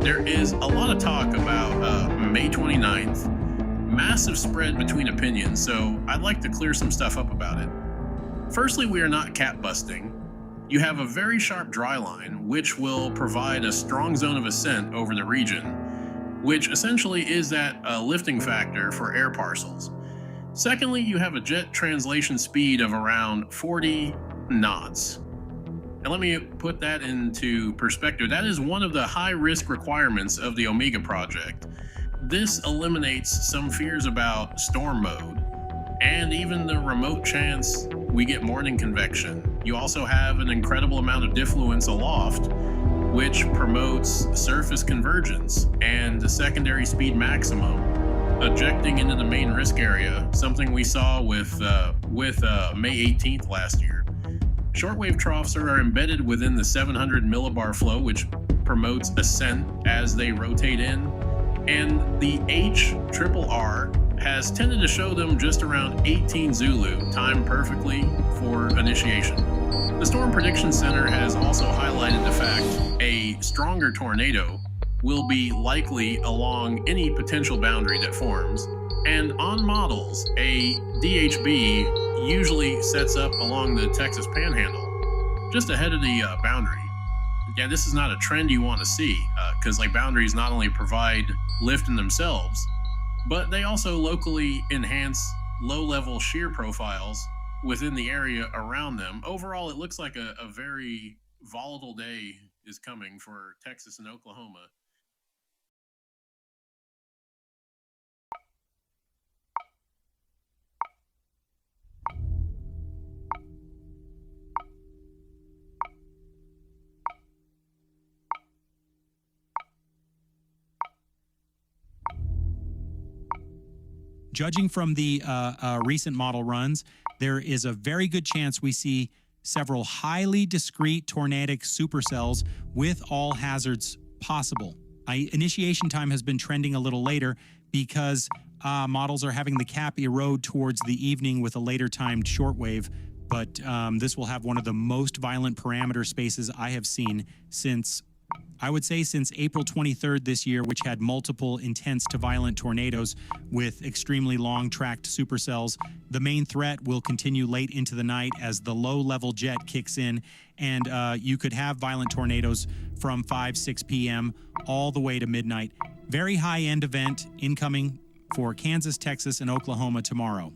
There is a lot of talk about May 29th, massive spread between opinions, so I'd like to clear some stuff up about it. Firstly, we are not cap busting. You have a very sharp dry line, which will provide a strong zone of ascent over the region, which essentially is that lifting factor for air parcels. Secondly, you have a jet translation speed of around 40 knots. And let me put that into perspective. That is one of the high-risk requirements of the Omega project. This eliminates some fears about storm mode, and even the remote chance we get morning convection. You also have an incredible amount of diffluence aloft, which promotes surface convergence and the secondary speed maximum, ejecting into the main risk area, something we saw with May 18th last year. Shortwave troughs are embedded within the 700 millibar flow, which promotes ascent as they rotate in, and the HRRR has tended to show them just around 18 Zulu, timed perfectly for initiation. The Storm Prediction Center has also highlighted the fact a stronger tornado will be likely along any potential boundary that forms, and on models, a DHB usually sets up along the Texas Panhandle, just ahead of the boundary. Yeah, this is not a trend you want to see, because boundaries not only provide lift in themselves, but they also locally enhance low-level shear profiles within the area around them. Overall, it looks like a very volatile day is coming for Texas and Oklahoma. Judging from the recent model runs, there is a very good chance we see several highly discrete tornadic supercells with all hazards possible. Initiation time has been trending a little later because models are having the cap erode towards the evening with a later timed shortwave, but this will have one of the most violent parameter spaces I have seen since April 23rd this year, which had multiple intense to violent tornadoes with extremely long tracked supercells. The main threat will continue late into the night as the low-level jet kicks in, and you could have violent tornadoes from 5-6 p.m. all the way to midnight. Very high-end event incoming for Kansas, Texas, and Oklahoma tomorrow.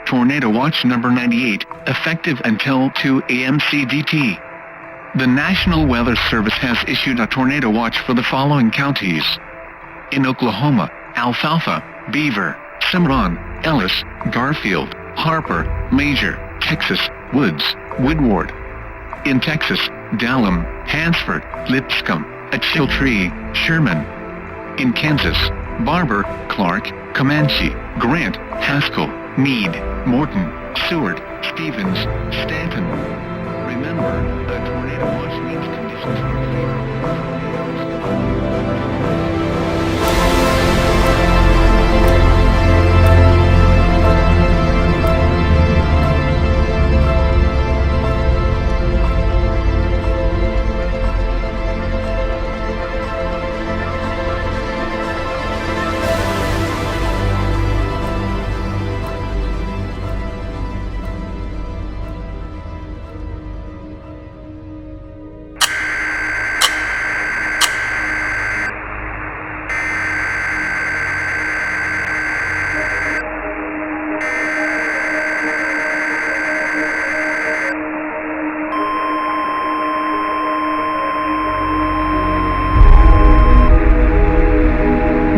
Tornado Watch number 98, effective until 2 a.m. CDT. The National Weather Service has issued a tornado watch for the following counties. In Oklahoma, Alfalfa, Beaver, Cimarron, Ellis, Garfield, Harper, Major, Texas, Woods, Woodward. In Texas, Dallam, Hansford, Lipscomb, Achiltree, Sherman. In Kansas, Barber, Clark, Comanche, Grant, Haskell, Meade, Morton, Seward, Stevens, Stanton. Remember, a tornado watch means conditions are favorable.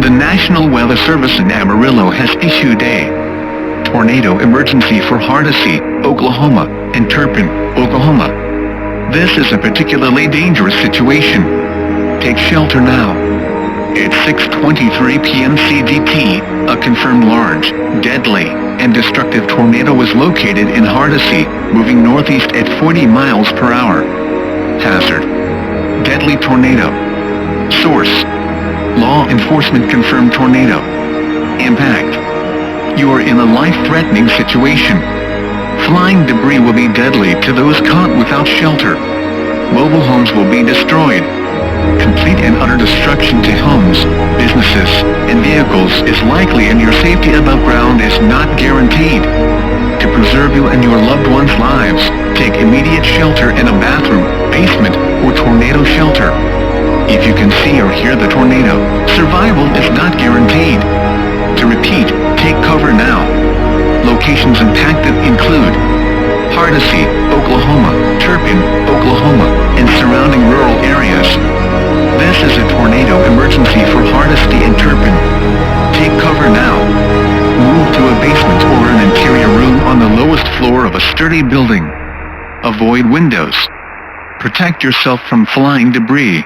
The National Weather Service in Amarillo has issued a tornado emergency for Hardesty, Oklahoma, and Turpin, Oklahoma. This is a particularly dangerous situation. Take shelter now. At 6:23 p.m. CDT, a confirmed large, deadly, and destructive tornado was located in Hardesty, moving northeast at 40 miles per hour. Hazard: deadly tornado. Source: law enforcement confirmed tornado. Impact: you are in a life-threatening situation. Flying debris will be deadly to those caught without shelter. Mobile homes will be destroyed. Complete and utter destruction to homes, businesses, and vehicles is likely, and your safety above ground is not guaranteed. To preserve you and your loved ones' lives, take immediate shelter in a bathroom, basement, or tornado shelter. If you can see or hear the tornado, survival is not guaranteed. To repeat, take cover now. Locations impacted include Hardesty, Oklahoma, Turpin, Oklahoma, and surrounding rural areas. This is a tornado emergency for Hardesty and Turpin. Take cover now. Move to a basement or an interior room on the lowest floor of a sturdy building. Avoid windows. Protect yourself from flying debris.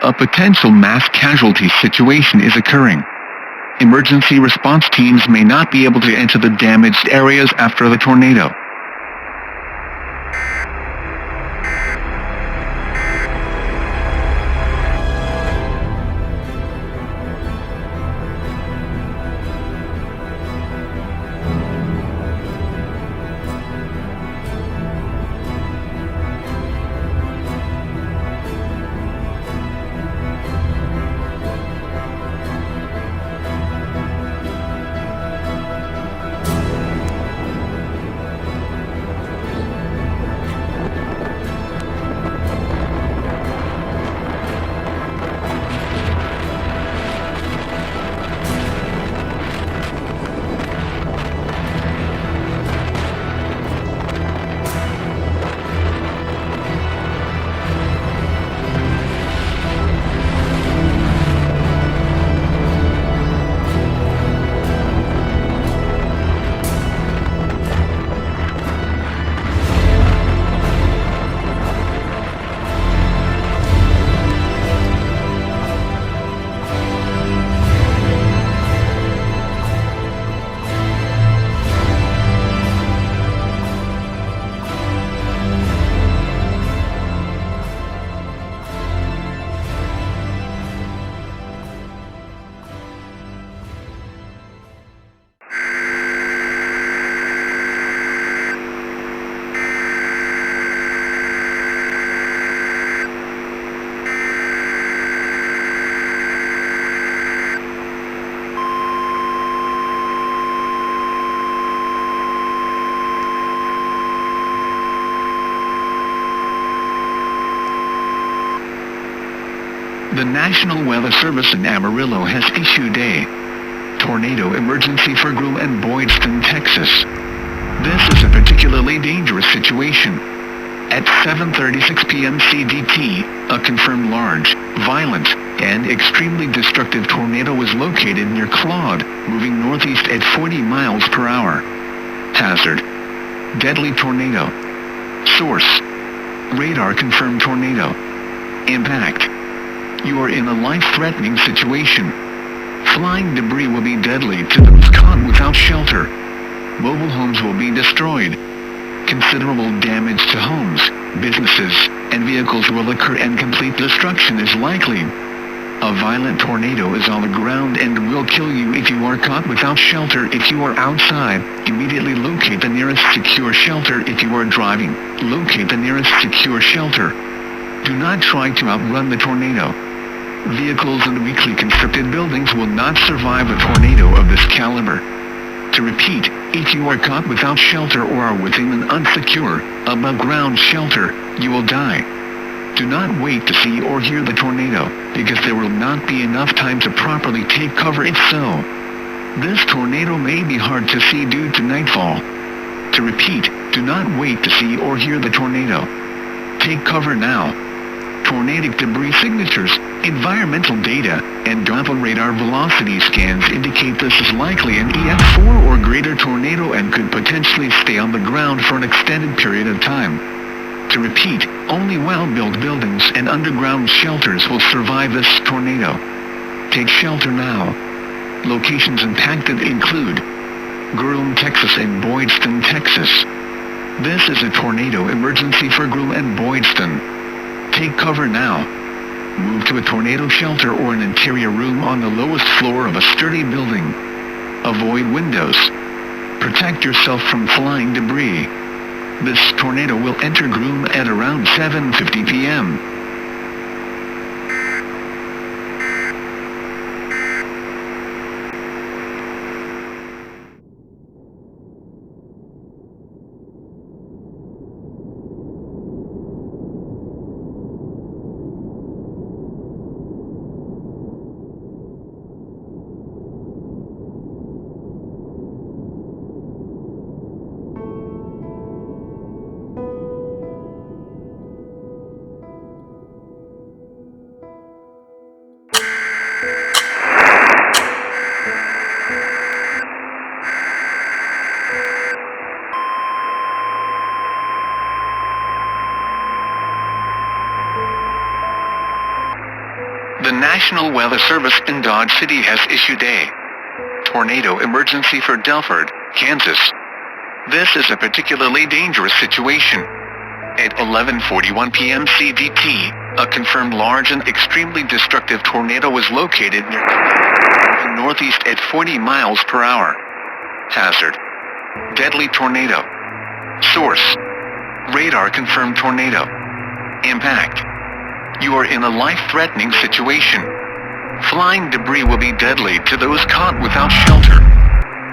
A potential mass casualty situation is occurring. Emergency response teams may not be able to enter the damaged areas after the tornado. The National Weather Service in Amarillo has issued a tornado emergency for Groom and Boydston, Texas. This is a particularly dangerous situation. At 7:36 p.m. CDT, a confirmed large, violent, and extremely destructive tornado was located near Claude, moving northeast at 40 miles per hour. Hazard: deadly tornado. Source: radar confirmed tornado. Impact: you are in a life-threatening situation. Flying debris will be deadly to those caught without shelter. Mobile homes will be destroyed. Considerable damage to homes, businesses, and vehicles will occur, and complete destruction is likely. A violent tornado is on the ground and will kill you if you are caught without shelter. If you are outside, immediately locate the nearest secure shelter. If you are driving, locate the nearest secure shelter. Do not try to outrun the tornado. Vehicles and weakly constructed buildings will not survive a tornado of this caliber. To repeat, if you are caught without shelter or are within an unsecure, above-ground shelter, you will die. Do not wait to see or hear the tornado, because there will not be enough time to properly take cover if so. This tornado may be hard to see due to nightfall. To repeat, do not wait to see or hear the tornado. Take cover now. tornadic debris signatures, environmental data, and Doppler radar velocity scans indicate this is likely an EF4 or greater tornado and could potentially stay on the ground for an extended period of time. To repeat, only well-built buildings and underground shelters will survive this tornado. Take shelter now. Locations impacted include Groom, Texas and Boydston, Texas. This is a tornado emergency for Groom and Boydston. Take cover now. Move to a tornado shelter or an interior room on the lowest floor of a sturdy building. Avoid windows. Protect yourself from flying debris. This tornado will enter Groom at around 7:50 p.m. The National Weather Service in Dodge City has issued a tornado emergency for Dellford, Kansas. This is a particularly dangerous situation. At 11:41 p.m. CDT, a confirmed large and extremely destructive tornado was located near northeast at 40 miles per hour. Hazard: deadly tornado. Source: radar confirmed tornado. Impact: you are in a life-threatening situation. Flying debris will be deadly to those caught without shelter.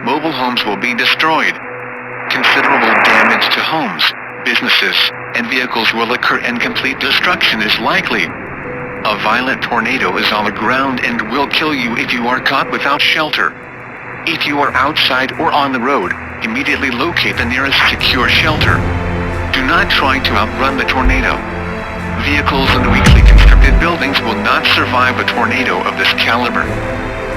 Mobile homes will be destroyed. Considerable damage to homes, businesses, and vehicles will occur and complete destruction is likely. A violent tornado is on the ground and will kill you if you are caught without shelter. If you are outside or on the road, immediately locate the nearest secure shelter. Do not try to outrun the tornado. Vehicles in weakly constructed buildings will not survive a tornado of this caliber.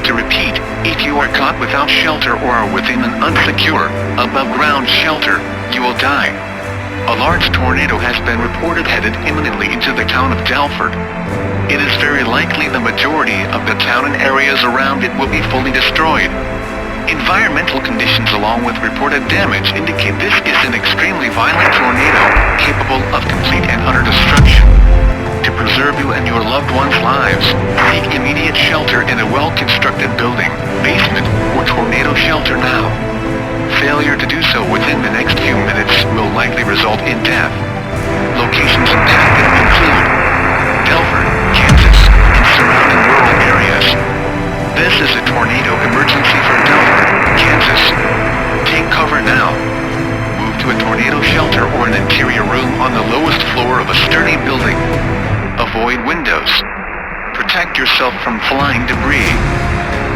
To repeat, if you are caught without shelter or are within an unsecure, above-ground shelter, you will die. A large tornado has been reported headed imminently into the town of Dellford. It is very likely the majority of the town and areas around it will be fully destroyed. Environmental conditions along with reported damage indicate this is an extremely violent tornado capable of complete and utter destruction. To preserve you and your loved ones' lives, seek immediate shelter in a well-constructed building, basement, or tornado shelter now. Failure to do so within the next few minutes will likely result in death. Locations impacted include Dellford, Kansas, and surrounding rural areas. This is a tornado emergency for Dellford, Kansas. Take cover now. Move to a tornado shelter or an interior room on the lowest floor of a sturdy building. Avoid windows. Protect yourself from flying debris.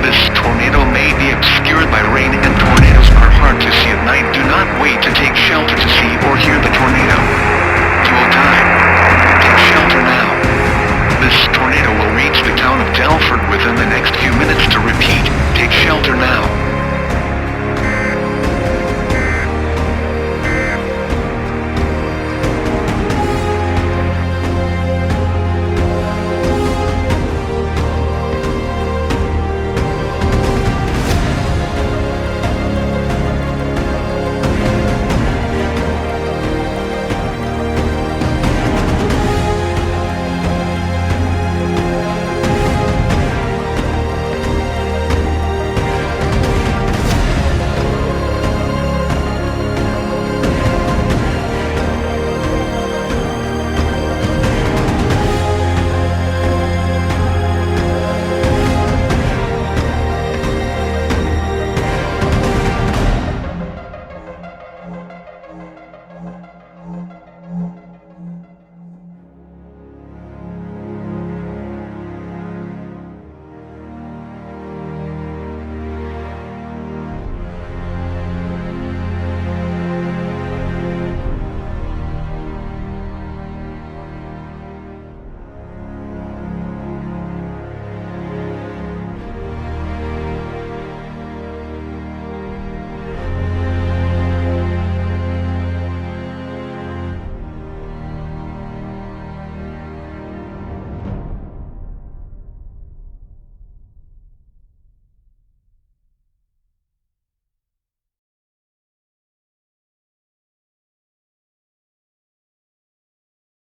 This tornado may be obscured by rain and tornadoes are hard to see at night. Do not wait to take shelter.